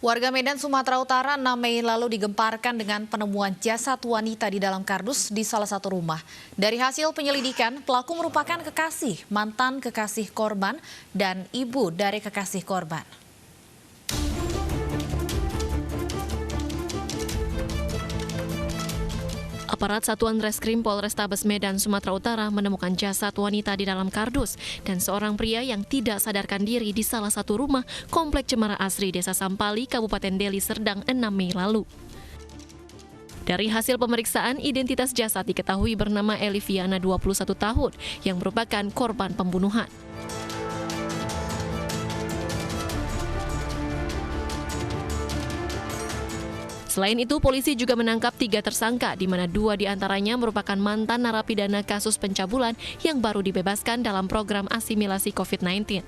Warga Medan, Sumatera Utara 6 Mei lalu digemparkan dengan penemuan jasad wanita di dalam kardus di salah satu rumah. Dari hasil penyelidikan, pelaku merupakan kekasih, mantan kekasih korban, dan ibu dari kekasih korban. Aparat Satuan Reskrim Polrestabes Medan, Sumatera Utara menemukan jasad wanita di dalam kardus dan seorang pria yang tidak sadarkan diri di salah satu rumah Komplek Cemara Asri, Desa Sampali, Kabupaten Deli Serdang 6 Mei lalu. Dari hasil pemeriksaan, identitas jasad diketahui bernama Eliviana 21 tahun yang merupakan korban pembunuhan. Selain itu, polisi juga menangkap 3 tersangka, di mana 2 diantaranya merupakan mantan narapidana kasus pencabulan yang baru dibebaskan dalam program asimilasi COVID-19.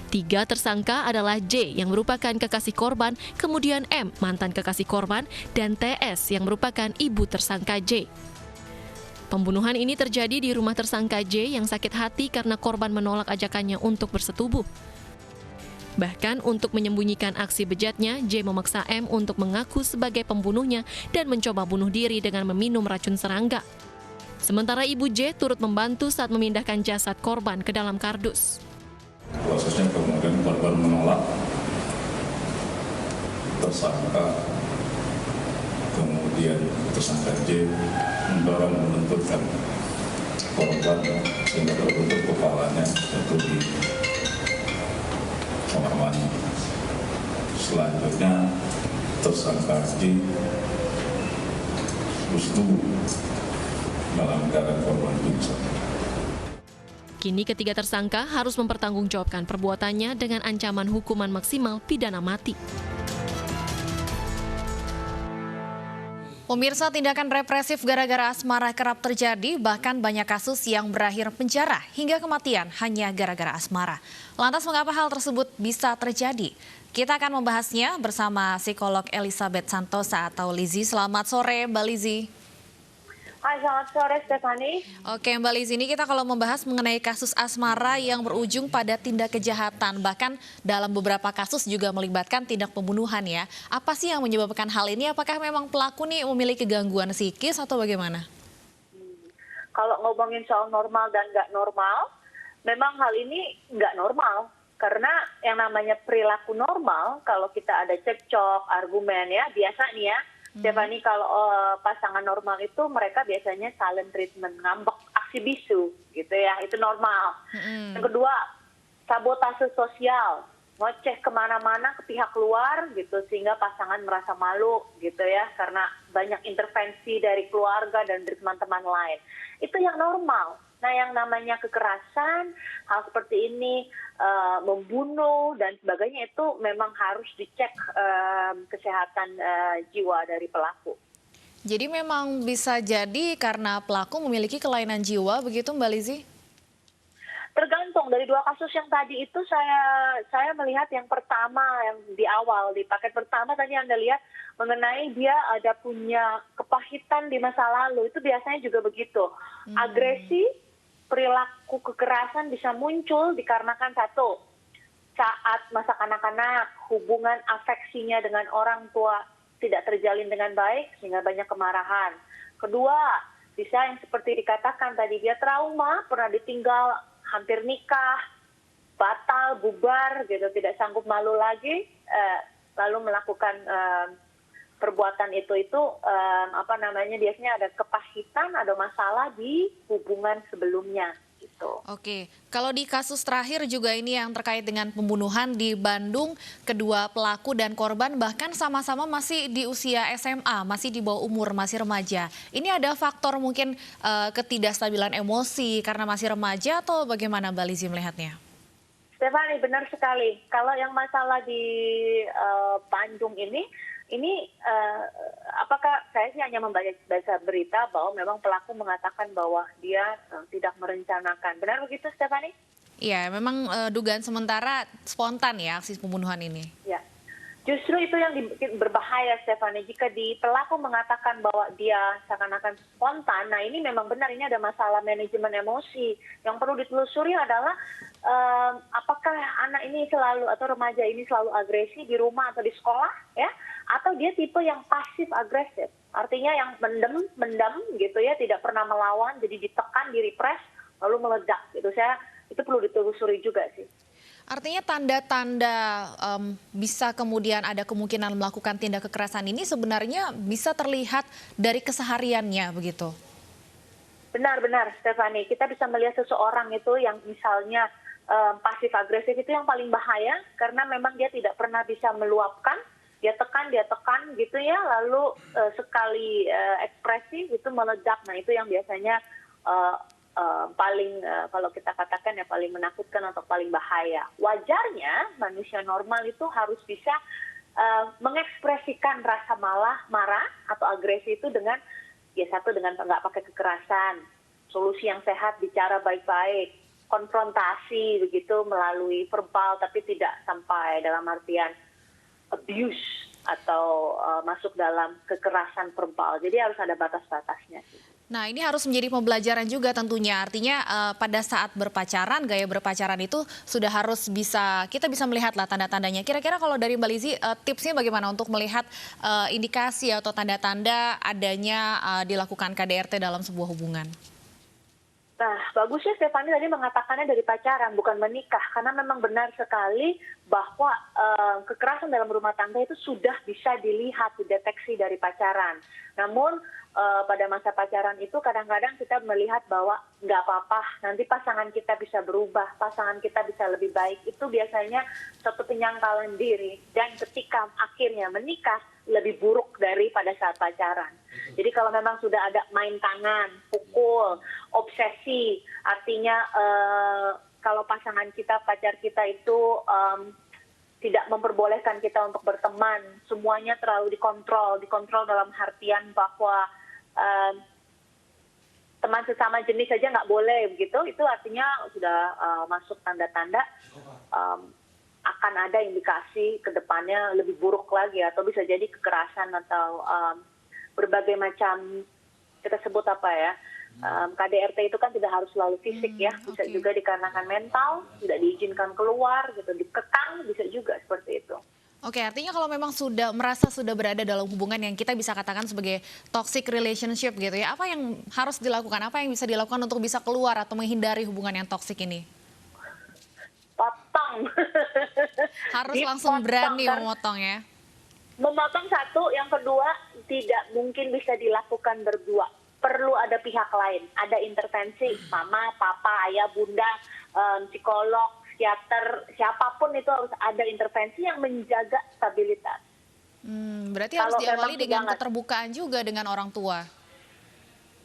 3 tersangka adalah J yang merupakan kekasih korban, kemudian M mantan kekasih korban, dan TS yang merupakan ibu tersangka J. Pembunuhan ini terjadi di rumah tersangka J yang sakit hati karena korban menolak ajakannya untuk bersetubuh. Bahkan untuk menyembunyikan aksi bejatnya, J memaksa M untuk mengaku sebagai pembunuhnya dan mencoba bunuh diri dengan meminum racun serangga. Sementara ibu J turut membantu saat memindahkan jasad korban ke dalam kardus. Prosesnya kemudian korban menolak, tersangka, kemudian tersangka J mendorong menuntutkan korban sehingga terbentuk kepalanya jatuh di kamar mandi. Selanjutnya tersangka J bersetubuh dalam keadaan korban pingsan. Kini ketiga tersangka harus mempertanggungjawabkan perbuatannya dengan ancaman hukuman maksimal pidana mati. Pemirsa, tindakan represif gara-gara asmara kerap terjadi, bahkan banyak kasus yang berakhir penjara hingga kematian hanya gara-gara asmara. Lantas mengapa hal tersebut bisa terjadi? Kita akan membahasnya bersama psikolog Elizabeth Santosa atau Lizzie. Selamat sore, Mbak Lizzie. Hai, selamat sore Stephanie. Oke, Mbak Lizzie, ini kita kalau membahas mengenai kasus asmara yang berujung pada tindak kejahatan, bahkan dalam beberapa kasus juga melibatkan tindak pembunuhan ya. Apa sih yang menyebabkan hal ini? Apakah memang pelaku nih memiliki gangguan psikis atau bagaimana? Kalau ngomongin soal normal dan nggak normal, memang hal ini nggak normal. Karena yang namanya perilaku normal, kalau kita ada cekcok, argumen ya, biasa nih ya, Stephanie, kalau pasangan normal itu mereka biasanya silent treatment, ngambek, aksi bisu gitu ya, itu normal. Yang kedua, sabotase sosial, ngoceh kemana-mana ke pihak luar gitu sehingga pasangan merasa malu gitu ya, karena banyak intervensi dari keluarga dan dari teman-teman lain. Itu yang normal. Nah, yang namanya kekerasan, hal seperti ini, membunuh dan sebagainya itu memang harus dicek kesehatan jiwa dari pelaku. Jadi memang bisa jadi karena pelaku memiliki kelainan jiwa, begitu Mbak Lizzie? Tergantung dari 2 kasus yang tadi itu saya melihat yang pertama yang di awal, di paket pertama tadi Anda lihat mengenai dia ada punya kepahitan di masa lalu, itu biasanya juga begitu. Agresi, perilaku kekerasan bisa muncul dikarenakan satu, saat masa kanak-kanak hubungan afeksinya dengan orang tua tidak terjalin dengan baik sehingga banyak kemarahan. Kedua, bisa yang seperti dikatakan tadi, dia trauma, pernah ditinggal, hampir nikah, batal, bubar gitu, tidak sanggup malu lagi, lalu melakukan perbuatan itu biasanya ada kepahitan, ada masalah di hubungan sebelumnya gitu. Oke, kalau di kasus terakhir juga ini yang terkait dengan pembunuhan di Bandung, kedua pelaku dan korban bahkan sama-sama masih di usia SMA, masih di bawah umur, masih remaja. Ini ada faktor mungkin ketidakstabilan emosi karena masih remaja atau bagaimana Mbak Lizzie melihatnya? Stephanie, benar sekali. Kalau yang masalah di Bandung ini apakah saya sih hanya membaca berita bahwa memang pelaku mengatakan bahwa dia tidak merencanakan. Benar begitu, Stephanie? Iya, memang dugaan sementara spontan ya aksi pembunuhan ini. Ya. Justru itu yang berbahaya, Stephanie. Jika pelaku mengatakan bahwa dia seakan-akan spontan, nah ini memang benar, ini ada masalah manajemen emosi. Yang perlu ditelusuri adalah apakah anak ini selalu atau remaja ini selalu agresi di rumah atau di sekolah, ya, atau dia tipe yang pasif agresif, artinya yang mendam gitu ya, tidak pernah melawan, jadi ditekan, direpres, lalu meledak gitu. Itu perlu ditelusuri juga sih. Artinya tanda-tanda bisa kemudian ada kemungkinan melakukan tindak kekerasan ini sebenarnya bisa terlihat dari kesehariannya begitu? Benar-benar, Stephanie. Kita bisa melihat seseorang itu yang misalnya pasif agresif itu yang paling bahaya karena memang dia tidak pernah bisa meluapkan, dia tekan gitu ya, lalu sekali ekspresi itu meledak. Nah itu yang biasanya paling kalau kita katakan ya paling menakutkan atau paling bahaya. Wajarnya manusia normal itu harus bisa mengekspresikan rasa marah atau agresi itu dengan dengan nggak pakai kekerasan, solusi yang sehat, bicara baik-baik, konfrontasi begitu melalui verbal tapi tidak sampai dalam artian abuse atau masuk dalam kekerasan verbal. Jadi harus ada batas-batasnya. Nah, ini harus menjadi pembelajaran juga tentunya. Artinya pada saat berpacaran, gaya berpacaran itu sudah harus kita bisa melihat lah tanda-tandanya. Kira-kira kalau dari Mbak Lizzy, tipsnya bagaimana untuk melihat indikasi atau tanda-tanda adanya dilakukan KDRT dalam sebuah hubungan? Nah, bagusnya Stephanie tadi mengatakannya dari pacaran, bukan menikah. Karena memang benar sekali bahwa kekerasan dalam rumah tangga itu sudah bisa dilihat, dideteksi dari pacaran. Namun pada masa pacaran itu kadang-kadang kita melihat bahwa nggak apa-apa, nanti pasangan kita bisa berubah, pasangan kita bisa lebih baik. Itu biasanya suatu penyangkalan diri. Dan ketika akhirnya menikah, lebih buruk daripada saat pacaran. Jadi kalau memang sudah ada main tangan, pukul, obsesi, artinya kalau pasangan kita, pacar kita itu tidak memperbolehkan kita untuk berteman, semuanya terlalu dikontrol dalam artian bahwa teman sesama jenis saja nggak boleh begitu, itu artinya sudah masuk tanda-tanda akan ada indikasi ke depannya lebih buruk lagi, atau bisa jadi kekerasan atau berbagai macam kita sebut KDRT itu kan tidak harus selalu fisik ya, bisa juga dikarenakan mental, tidak diizinkan keluar gitu, dikekang, bisa juga seperti itu. Oke, artinya kalau memang merasa sudah berada dalam hubungan yang kita bisa katakan sebagai toxic relationship gitu ya, apa yang harus dilakukan, apa yang bisa dilakukan untuk bisa keluar atau menghindari hubungan yang toxic ini? Potong. Harus langsung berani memotong ya? Memotong satu, yang kedua tidak mungkin bisa dilakukan berdua. Perlu ada pihak lain, ada intervensi, mama, papa, ayah, bunda, psikolog, psikiater, siapapun itu harus ada intervensi yang menjaga stabilitas. Berarti harus diawali dengan keterbukaan juga dengan orang tua.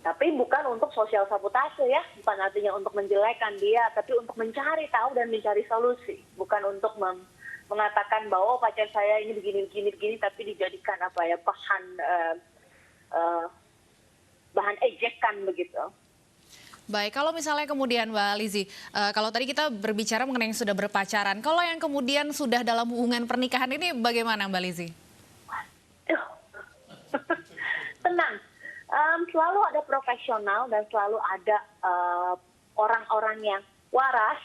Tapi bukan untuk sosial sabotase ya, bukan artinya untuk menjelekkan dia, tapi untuk mencari tahu dan mencari solusi. Bukan untuk mengatakan bahwa pacar saya ini begini, tapi dijadikan bahan ejekan begitu. Baik, kalau misalnya kemudian Mbak Lizzy, kalau tadi kita berbicara mengenai yang sudah berpacaran, kalau yang kemudian sudah dalam hubungan pernikahan ini bagaimana Mbak Lizzy? Tenang, selalu ada profesional dan selalu ada orang-orang yang waras,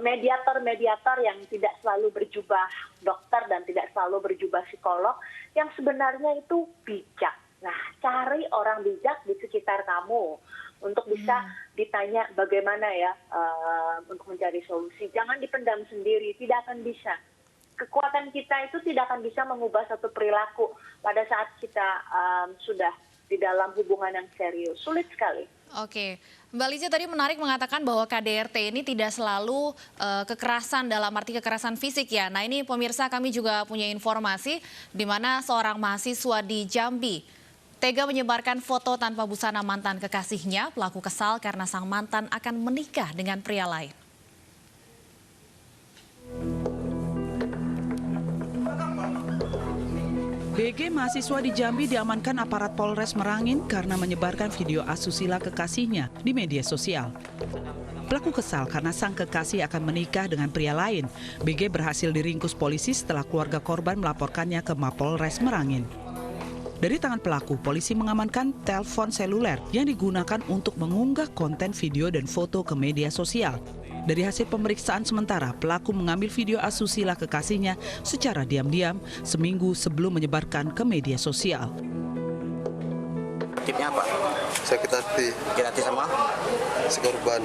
mediator-mediator yang tidak selalu berjubah dokter dan tidak selalu berjubah psikolog, yang sebenarnya itu bijak. Nah, cari orang bijak di sekitar kamu untuk bisa ditanya bagaimana ya untuk mencari solusi. Jangan dipendam sendiri, tidak akan bisa. Kekuatan kita itu tidak akan bisa mengubah satu perilaku pada saat kita sudah di dalam hubungan yang serius. Sulit sekali. Oke, Mbak Lizzy tadi menarik mengatakan bahwa KDRT ini tidak selalu kekerasan dalam arti kekerasan fisik ya. Nah ini pemirsa, kami juga punya informasi di mana seorang mahasiswa di Jambi tega menyebarkan foto tanpa busana mantan kekasihnya. Pelaku kesal karena sang mantan akan menikah dengan pria lain. BG mahasiswa di Jambi diamankan aparat Polres Merangin karena menyebarkan video asusila kekasihnya di media sosial. Pelaku kesal karena sang kekasih akan menikah dengan pria lain. BG berhasil diringkus polisi setelah keluarga korban melaporkannya ke Mapolres Merangin. Dari tangan pelaku, polisi mengamankan telepon seluler yang digunakan untuk mengunggah konten video dan foto ke media sosial. Dari hasil pemeriksaan sementara, pelaku mengambil video asusila kekasihnya secara diam-diam seminggu sebelum menyebarkan ke media sosial. Motifnya apa? Sakit hati Sama? si korban.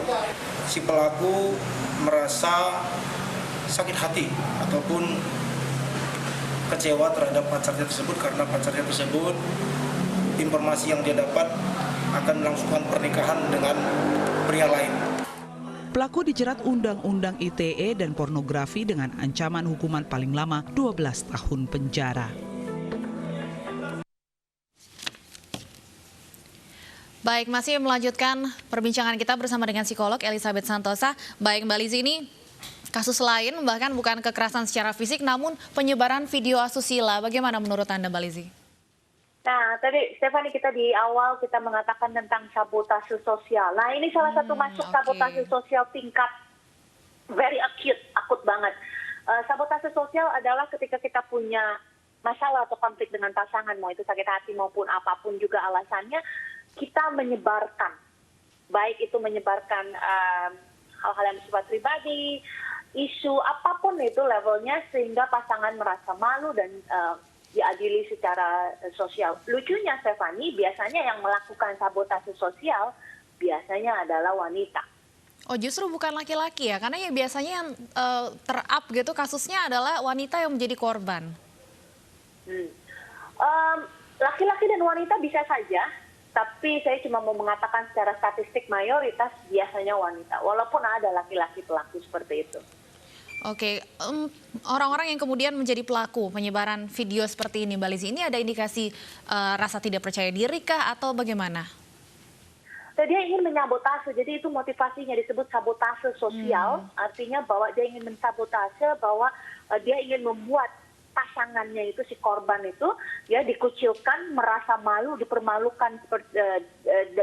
Si pelaku merasa sakit hati ataupun kecewa terhadap pacarnya tersebut karena pacarnya tersebut informasi yang dia dapat akan melangsungkan pernikahan dengan pria lain. Pelaku dijerat Undang-Undang ITE dan pornografi dengan ancaman hukuman paling lama 12 tahun penjara. Baik, masih melanjutkan perbincangan kita bersama dengan psikolog Elizabeth Santosa. Baik, Mbak Lizzie, ini kasus lain bahkan bukan kekerasan secara fisik namun penyebaran video asusila. Bagaimana menurut Anda, Mbak Lizzie? Nah, tadi Stephanie, kita di awal kita mengatakan tentang sabotase sosial. Nah, ini salah satu masuk sabotase sosial tingkat very acute, akut banget. Sabotase sosial adalah ketika kita punya masalah atau konflik dengan pasangan, mau itu sakit hati maupun apapun juga alasannya, kita menyebarkan. Baik itu menyebarkan hal-hal yang bersifat pribadi, isu apapun itu levelnya, sehingga pasangan merasa malu dan diadili secara sosial. Lucunya, Stephanie, biasanya yang melakukan sabotase sosial biasanya adalah wanita. Oh, justru bukan laki-laki ya? Karena ya biasanya yang ter-up gitu kasusnya adalah wanita yang menjadi korban. Laki-laki dan wanita bisa saja, tapi saya cuma mau mengatakan secara statistik mayoritas biasanya wanita, walaupun ada laki-laki pelaku seperti itu. Oke, orang-orang yang kemudian menjadi pelaku penyebaran video seperti ini, Mbak Lizzie, ini ada indikasi rasa tidak percaya diri kah atau bagaimana? Dia ingin menyabotase, jadi itu motivasinya disebut sabotase sosial, artinya bahwa dia ingin mensabotase, bahwa dia ingin membuat pasangannya itu, si korban itu, ya dikucilkan, merasa malu, dipermalukan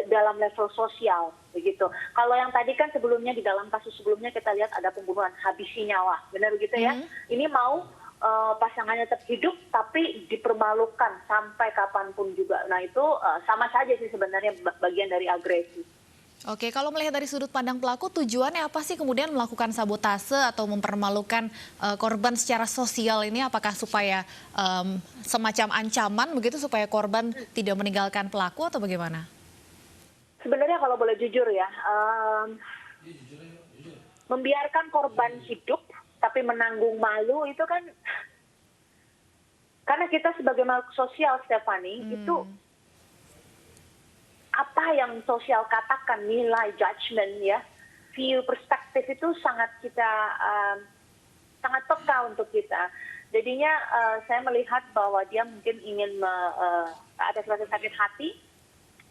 dalam level sosial, begitu. Kalau yang tadi kan sebelumnya, di dalam kasus sebelumnya kita lihat ada pembunuhan habisi nyawa, benar begitu ya? Ini mau pasangannya tetap hidup, tapi dipermalukan sampai kapanpun juga. Nah itu sama saja sih sebenarnya bagian dari agresi. Oke, kalau melihat dari sudut pandang pelaku, tujuannya apa sih kemudian melakukan sabotase atau mempermalukan korban secara sosial ini? Apakah supaya semacam ancaman begitu supaya korban tidak meninggalkan pelaku atau bagaimana? Sebenarnya kalau boleh jujur ya, membiarkan korban hidup tapi menanggung malu itu kan, karena kita sebagai makhluk sosial, Stephanie, itu apa yang sosial katakan, nilai, judgment, ya, view, perspektif itu sangat kita sangat peka untuk kita. Jadinya saya melihat bahwa dia mungkin ingin ada rasa sakit hati,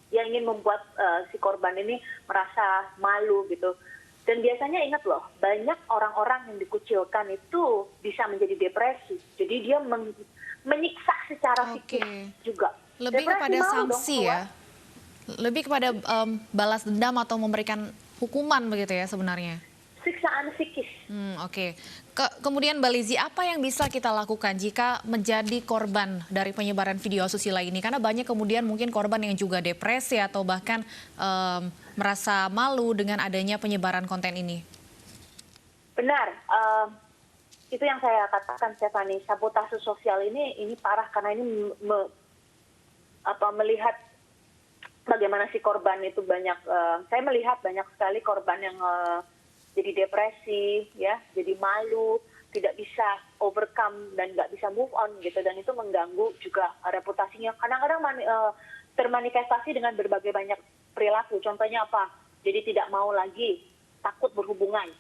dia ingin membuat si korban ini merasa malu gitu. Dan biasanya ingat loh, banyak orang-orang yang dikucilkan itu bisa menjadi depresi. Jadi dia menyiksa secara psikis juga. Lebih depresi kepada sanksi dong, ya? Lebih kepada balas dendam atau memberikan hukuman begitu ya sebenarnya? Siksaan psikis. Oke. Kemudian Mbak Lizzie, apa yang bisa kita lakukan jika menjadi korban dari penyebaran video asusila ini? Karena banyak kemudian mungkin korban yang juga depresi atau bahkan merasa malu dengan adanya penyebaran konten ini. Benar. Itu yang saya katakan, Stephanie. Sabotase sosial ini parah karena ini melihat bagaimana si korban itu banyak, saya melihat banyak sekali korban yang jadi depresi, ya, jadi malu, tidak bisa overcome dan nggak bisa move on gitu, dan itu mengganggu juga reputasinya. Kadang-kadang termanifestasi dengan berbagai banyak perilaku. Contohnya apa? Jadi tidak mau lagi, takut berhubungan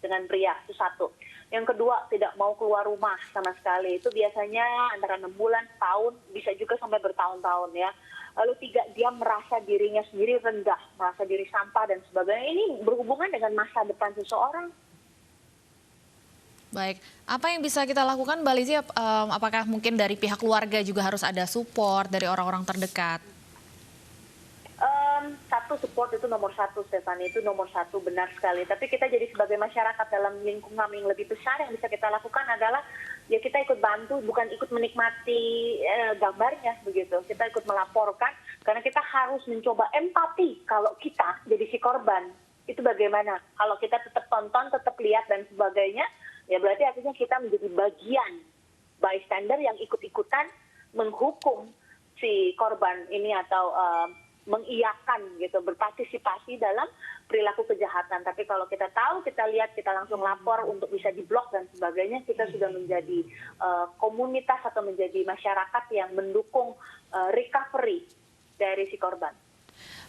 dengan pria, itu satu. Yang kedua, tidak mau keluar rumah sama sekali. Itu biasanya antara 6 bulan, tahun, bisa juga sampai bertahun-tahun ya. Lalu 3, dia merasa dirinya sendiri rendah, merasa diri sampah dan sebagainya. Ini berhubungan dengan masa depan seseorang. Baik, apa yang bisa kita lakukan, Mbak Lizzie? Apakah mungkin dari pihak keluarga juga harus ada support dari orang-orang terdekat? support itu nomor satu, Stefani, itu nomor satu, benar sekali. Tapi kita jadi sebagai masyarakat dalam lingkungan yang lebih besar yang bisa kita lakukan adalah ya kita ikut bantu, bukan ikut menikmati gambarnya begitu. Kita ikut melaporkan karena kita harus mencoba empati kalau kita jadi si korban. Itu bagaimana? Kalau kita tetap tonton, tetap lihat dan sebagainya, ya berarti artinya kita menjadi bagian bystander yang ikut-ikutan menghukum si korban ini atau mengiyakan gitu, berpartisipasi dalam perilaku kejahatan. Tapi kalau kita tahu, kita lihat, kita langsung lapor untuk bisa diblok dan sebagainya, kita sudah menjadi komunitas atau menjadi masyarakat yang mendukung recovery dari si korban.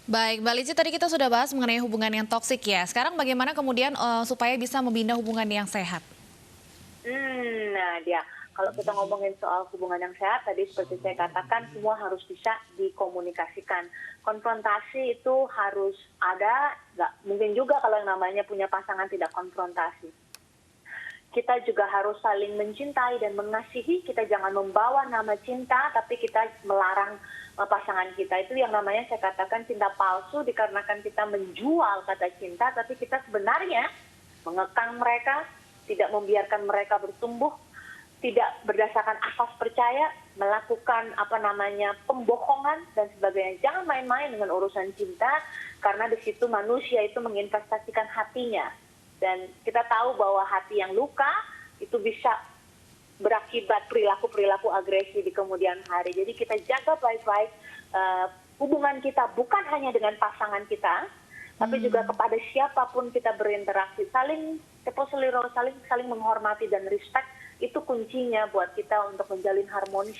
Baik, Mbak Lici, tadi kita sudah bahas mengenai hubungan yang toksik ya. Sekarang bagaimana kemudian supaya bisa membina hubungan yang sehat? Nah dia, kalau kita ngomongin soal hubungan yang sehat, tadi seperti saya katakan, semua harus bisa dikomunikasikan. Konfrontasi itu harus ada, nggak mungkin juga kalau yang namanya punya pasangan tidak konfrontasi. Kita juga harus saling mencintai dan mengasihi, kita jangan membawa nama cinta, tapi kita melarang pasangan kita. Itu yang namanya saya katakan cinta palsu, dikarenakan kita menjual kata cinta, tapi kita sebenarnya mengekang mereka, tidak membiarkan mereka bertumbuh, tidak berdasarkan asas percaya, melakukan pembohongan dan sebagainya. Jangan main-main dengan urusan cinta, karena di situ manusia itu menginvestasikan hatinya. Dan kita tahu bahwa hati yang luka itu bisa berakibat perilaku-perilaku agresi di kemudian hari. Jadi kita jaga baik-baik hubungan kita, bukan hanya dengan pasangan kita, tapi juga kepada siapapun kita berinteraksi. Saling menghormati dan respect, itu kuncinya buat kita untuk menjalin harmonis.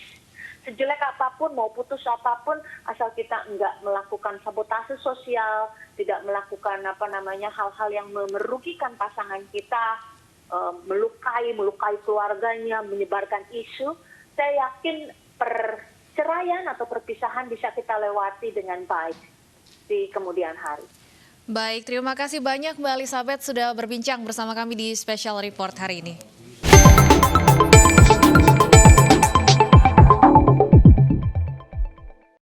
Sejelek apapun, mau putus apapun, asal kita enggak melakukan sabotase sosial, tidak melakukan hal-hal yang merugikan pasangan kita, melukai keluarganya, menyebarkan isu, saya yakin perceraian atau perpisahan bisa kita lewati dengan baik di kemudian hari. Baik, terima kasih banyak Mbak Elizabeth sudah berbincang bersama kami di Special Report hari ini.